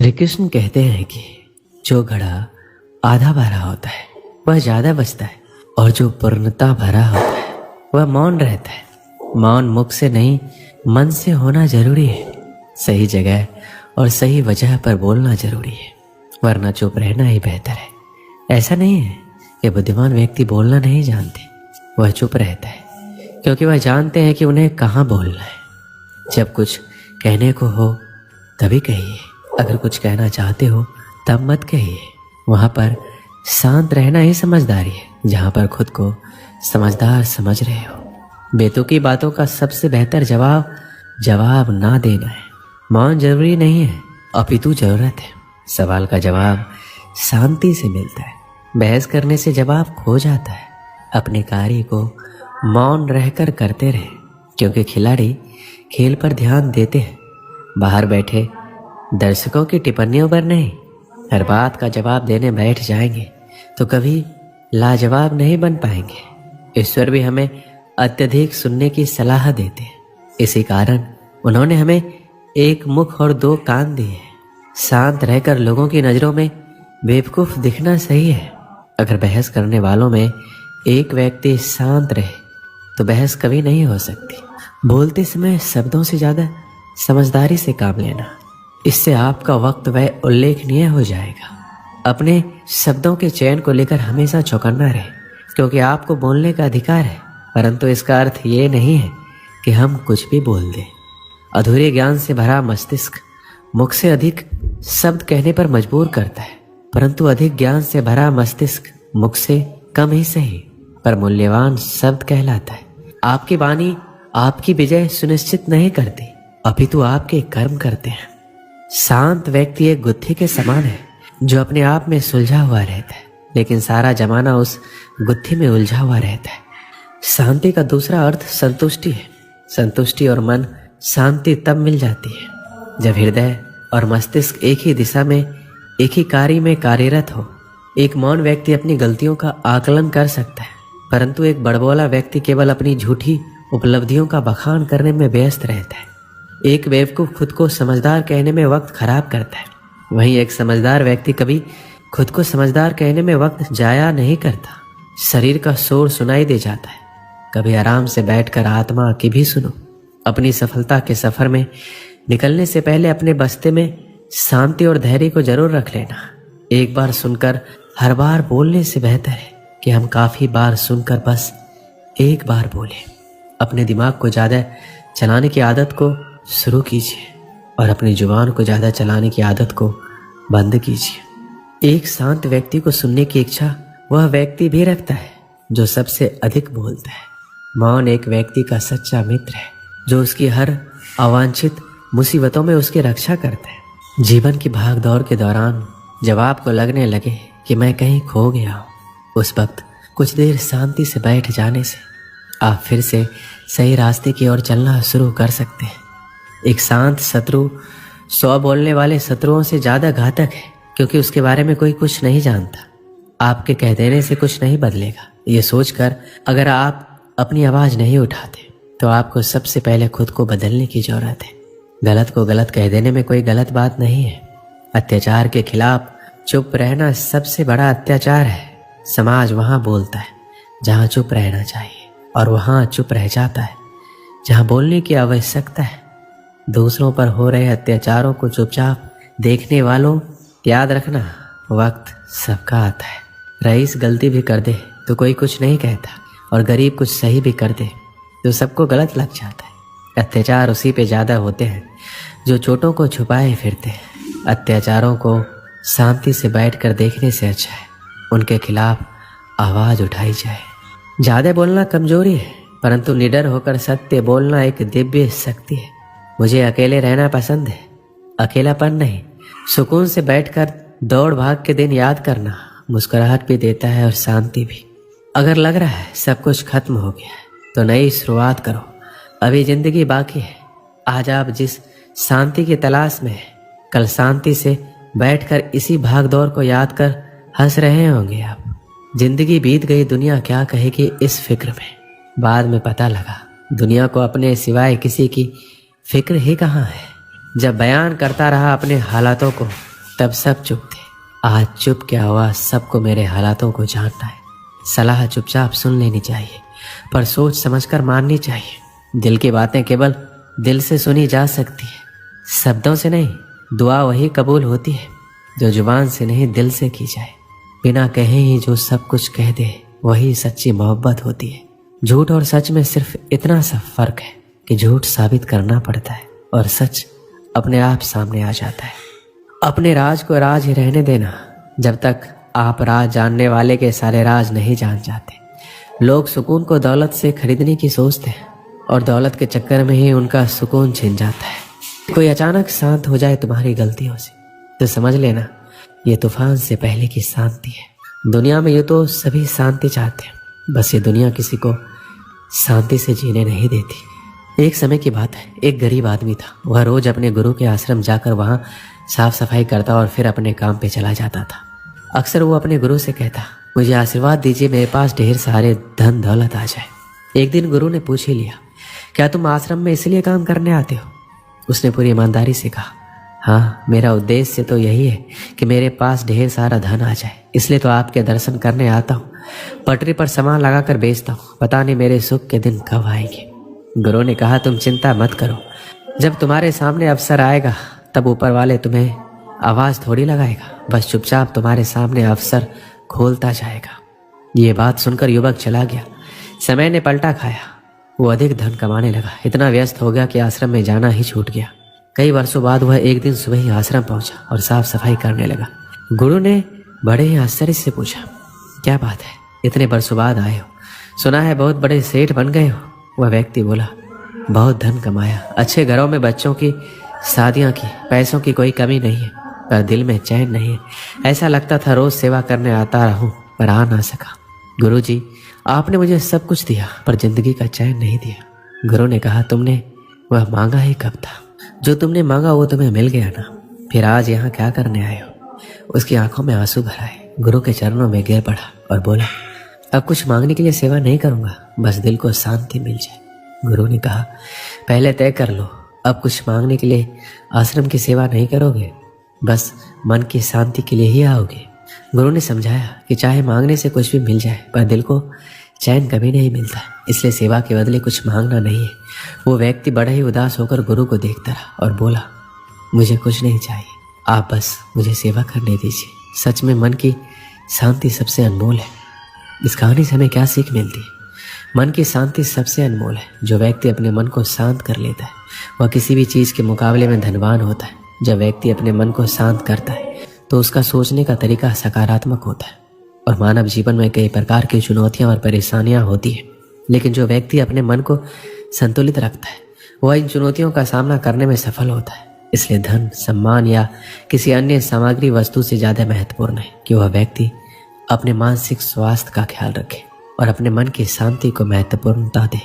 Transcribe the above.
श्री कृष्ण कहते हैं कि जो घड़ा आधा भरा होता है वह ज्यादा बचता है, और जो पूर्णता भरा होता है वह मौन रहता है। मौन मुख से नहीं, मन से होना जरूरी है। सही जगह और सही वजह पर बोलना जरूरी है, वरना चुप रहना ही बेहतर है। ऐसा नहीं है कि बुद्धिमान व्यक्ति बोलना नहीं जानते, वह चुप रहता है क्योंकि वह जानते हैं कि उन्हें कहाँ बोलना है। जब कुछ कहने को हो तभी कहिए, अगर कुछ कहना चाहते हो तब मत कहिए। वहाँ पर शांत रहना ही समझदारी है, जहाँ पर खुद को समझदार समझ रहे हो। बेतुकी बातों का सबसे बेहतर जवाब ना देना है। मौन जरूरी नहीं है, अपितु जरूरत है। सवाल का जवाब शांति से मिलता है, बहस करने से जवाब खो जाता है। अपने कार्य को मौन रहकर करते रहे, क्योंकि खिलाड़ी खेल पर ध्यान देते हैं, बाहर बैठे दर्शकों की टिप्पणियों पर नहीं। हर बात का जवाब देने बैठ जाएंगे तो कभी लाजवाब नहीं बन पाएंगे। ईश्वर भी हमें अत्यधिक सुनने की सलाह देते हैं, इसी कारण उन्होंने हमें एक मुख और दो कान दिए हैं। शांत रहकर लोगों की नजरों में बेवकूफ दिखना सही है। अगर बहस करने वालों में एक व्यक्ति शांत रहे तो बहस कभी नहीं हो सकती। बोलते समय शब्दों से ज्यादा समझदारी से काम लेना, इससे आपका वक्त वह उल्लेखनीय हो जाएगा। अपने शब्दों के चयन को लेकर हमेशा चौकन्ना रहे, क्योंकि आपको बोलने का अधिकार है, परंतु इसका अर्थ ये नहीं है कि हम कुछ भी बोल दें। अधूरे ज्ञान से भरा मस्तिष्क मुख से अधिक शब्द कहने पर मजबूर करता है, परंतु अधिक ज्ञान से भरा मस्तिष्क मुख से कम ही सही पर मूल्यवान शब्द कहलाता है। आपकी वाणी आपकी विजय सुनिश्चित नहीं करती, अपितु आपके कर्म करते हैं। शांत व्यक्ति एक गुत्थी के समान है जो अपने आप में सुलझा हुआ रहता है, लेकिन सारा जमाना उस गुत्थी में उलझा हुआ रहता है। शांति का दूसरा अर्थ संतुष्टि है। संतुष्टि और मन शांति तब मिल जाती है जब हृदय और मस्तिष्क एक ही दिशा में, एक ही कार्य में कार्यरत हो। एक मौन व्यक्ति अपनी गलतियों का आकलन कर सकता है, परंतु एक बड़बोला व्यक्ति केवल अपनी झूठी उपलब्धियों का बखान करने में व्यस्त रहता है। एक बेवकूफ खुद को समझदार कहने में वक्त खराब करता है, वहीं एक समझदार व्यक्ति कभी खुद को समझदार कहने में वक्त जाया नहीं करता। शरीर का शोर सुनाई दे जाता है, कभी आराम से बैठकर आत्मा की भी सुनो। अपनी सफलता के सफर में निकलने से पहले अपने बस्ते में शांति और धैर्य को जरूर रख लेना। एक बार सुनकर हर बार बोलने से बेहतर है कि हम काफी बार सुनकर बस एक बार बोलें। अपने दिमाग को ज्यादा चलाने की आदत को शुरू कीजिए और अपनी जुबान को ज्यादा चलाने की आदत को बंद कीजिए। एक शांत व्यक्ति को सुनने की इच्छा वह व्यक्ति भी रखता है जो सबसे अधिक बोलता है। मौन एक व्यक्ति का सच्चा मित्र है जो उसकी हर अवांछित मुसीबतों में उसकी रक्षा करता है। जीवन की भाग दौड़ के दौरान जब आपको लगने लगे कि मैं कहीं खो गया हूँ, उस वक्त कुछ देर शांति से बैठ जाने से आप फिर से सही रास्ते की ओर चलना शुरू कर सकते हैं। एक शांत शत्रु 100 बोलने वाले शत्रुओं से ज्यादा घातक है, क्योंकि उसके बारे में कोई कुछ नहीं जानता। आपके कह देने से कुछ नहीं बदलेगा, ये सोचकर अगर आप अपनी आवाज नहीं उठाते तो आपको सबसे पहले खुद को बदलने की जरूरत है। गलत को गलत कह देने में कोई गलत बात नहीं है। अत्याचार के खिलाफ चुप रहना सबसे बड़ा अत्याचार है। समाज वहां बोलता है जहां चुप रहना चाहिए, और वहां चुप रह जाता है जहां बोलने की आवश्यकता है। दूसरों पर हो रहे अत्याचारों को चुपचाप देखने वालों, याद रखना वक्त सबका आता है। रईस गलती भी कर दे तो कोई कुछ नहीं कहता, और गरीब कुछ सही भी कर दे तो सबको गलत लग जाता है। अत्याचार उसी पे ज्यादा होते हैं जो चोटों को छुपाए फिरते हैं। अत्याचारों को शांति से बैठकर देखने से अच्छा है उनके खिलाफ आवाज उठाई जाए। ज्यादा बोलना कमजोरी है, परंतु निडर होकर सत्य बोलना एक दिव्य शक्ति है। मुझे अकेले रहना पसंद है, अकेलापन नहीं। सुकून से बैठकर दौड़ भाग के दिन याद करना मुस्कुराहट भी देता है और शांति भी। अगर लग रहा है सब कुछ खत्म हो गया है तो नई शुरुआत करो, अभी जिंदगी बाकी है। आज आप जिस शांति की तलाश में हैं, कल शांति से बैठकर इसी भाग दौड़ को याद कर हंस रहे होंगे आप। जिंदगी बीत गई, दुनिया क्या कहेगी इस फिक्र में। बाद में पता लगा दुनिया को अपने सिवाय किसी की फिक्र ही कहाँ है। जब बयान करता रहा अपने हालातों को तब सब चुप थे। आज चुप क्या हुआ, सबको मेरे हालातों को जानना है। सलाह चुपचाप सुन लेनी चाहिए, पर सोच समझकर माननी चाहिए। दिल की बातें केवल दिल से सुनी जा सकती है, शब्दों से नहीं। दुआ वही कबूल होती है जो जुबान से नहीं दिल से की जाए। बिना कहे ही जो सब कुछ कह दे वही सच्ची मोहब्बत होती है। झूठ और सच में सिर्फ इतना सा फर्क है कि झूठ साबित करना पड़ता है और सच अपने आप सामने आ जाता है। अपने राज को राज ही रहने देना जब तक आप राज जानने वाले के सारे राज नहीं जान जाते। लोग सुकून को दौलत से खरीदने की सोचते हैं और दौलत के चक्कर में ही उनका सुकून छिन जाता है। कोई अचानक शांत हो जाए तुम्हारी गलतियों से तो समझ लेना ये तूफान से पहले की शांति है। दुनिया में ये तो सभी शांति चाहते हैं, बस ये दुनिया किसी को शांति से जीने नहीं देती। एक समय की बात है, एक गरीब आदमी था। वह रोज अपने गुरु के आश्रम जाकर वहाँ साफ सफाई करता और फिर अपने काम पे चला जाता था। अक्सर वो अपने गुरु से कहता, मुझे आशीर्वाद दीजिए, मेरे पास ढेर सारे धन दौलत आ जाए। एक दिन गुरु ने पूछ ही लिया, क्या तुम आश्रम में इसलिए काम करने आते हो? उसने पूरी ईमानदारी से कहा, हाँ, मेरा उद्देश्य तो यही है कि मेरे पास ढेर सारा धन आ जाए, इसलिए तो आपके दर्शन करने आता हूँ। पटरी पर सामान लगाकर बेचता हूँ, पता नहीं मेरे सुख के दिन कब आएंगे। गुरु ने कहा, तुम चिंता मत करो, जब तुम्हारे सामने अवसर आएगा तब ऊपर वाले तुम्हें आवाज थोड़ी लगाएगा, बस चुपचाप तुम्हारे सामने अवसर खोलता जाएगा। ये बात सुनकर युवक चला गया। समय ने पलटा खाया, वो अधिक धन कमाने लगा, इतना व्यस्त हो गया कि आश्रम में जाना ही छूट गया। कई वर्षों बाद वह एक दिन सुबह ही आश्रम पहुंचा और साफ सफाई करने लगा। गुरु ने बड़े ही आश्चर्य से पूछा, क्या बात है, इतने वर्षों बाद आए हो? सुना है बहुत बड़े सेठ बन गए हो। वह व्यक्ति बोला, बहुत धन कमाया, अच्छे घरों में बच्चों की शादियां की, पैसों की कोई कमी नहीं है, पर दिल में चैन नहीं है। ऐसा लगता था रोज सेवा करने आता रहूं पर आ ना सका। गुरुजी, आपने मुझे सब कुछ दिया पर जिंदगी का चैन नहीं दिया। गुरु ने कहा, तुमने वह मांगा ही कब था? जो तुमने मांगा वो तुम्हें मिल गया ना, फिर आज यहाँ क्या करने आए हो? उसकी आंखों में आंसू भर आए। गुरु के चरणों में गिर पड़ा और बोला, अब कुछ मांगने के लिए सेवा नहीं करूंगा, बस दिल को शांति मिल जाए। गुरु ने कहा, पहले तय कर लो, अब कुछ मांगने के लिए आश्रम की सेवा नहीं करोगे, बस मन की शांति के लिए ही आओगे। गुरु ने समझाया कि चाहे मांगने से कुछ भी मिल जाए पर दिल को चैन कभी नहीं मिलता, इसलिए सेवा के बदले कुछ मांगना नहीं है। वो व्यक्ति बड़ा ही उदास होकर गुरु को देखता रहा और बोला, मुझे कुछ नहीं चाहिए, आप बस मुझे सेवा करने दीजिए। सच में मन की शांति सबसे अनमोल है। इस कहानी से हमें क्या सीख मिलती है? मन की शांति सबसे अनमोल है। जो व्यक्ति अपने मन को शांत कर लेता है वह किसी भी चीज़ के मुकाबले में धनवान होता है। जब व्यक्ति अपने मन को शांत करता है तो उसका सोचने का तरीका सकारात्मक होता है। और मानव जीवन में कई प्रकार की चुनौतियां और परेशानियां होती हैं, लेकिन जो व्यक्ति अपने मन को संतुलित रखता है वह इन चुनौतियों का सामना करने में सफल होता है। इसलिए धन, सम्मान या किसी अन्य सामग्री वस्तु से ज़्यादा महत्वपूर्ण है कि वह व्यक्ति अपने मानसिक स्वास्थ्य का ख्याल रखे और अपने मन की शांति को महत्वपूर्णता दे।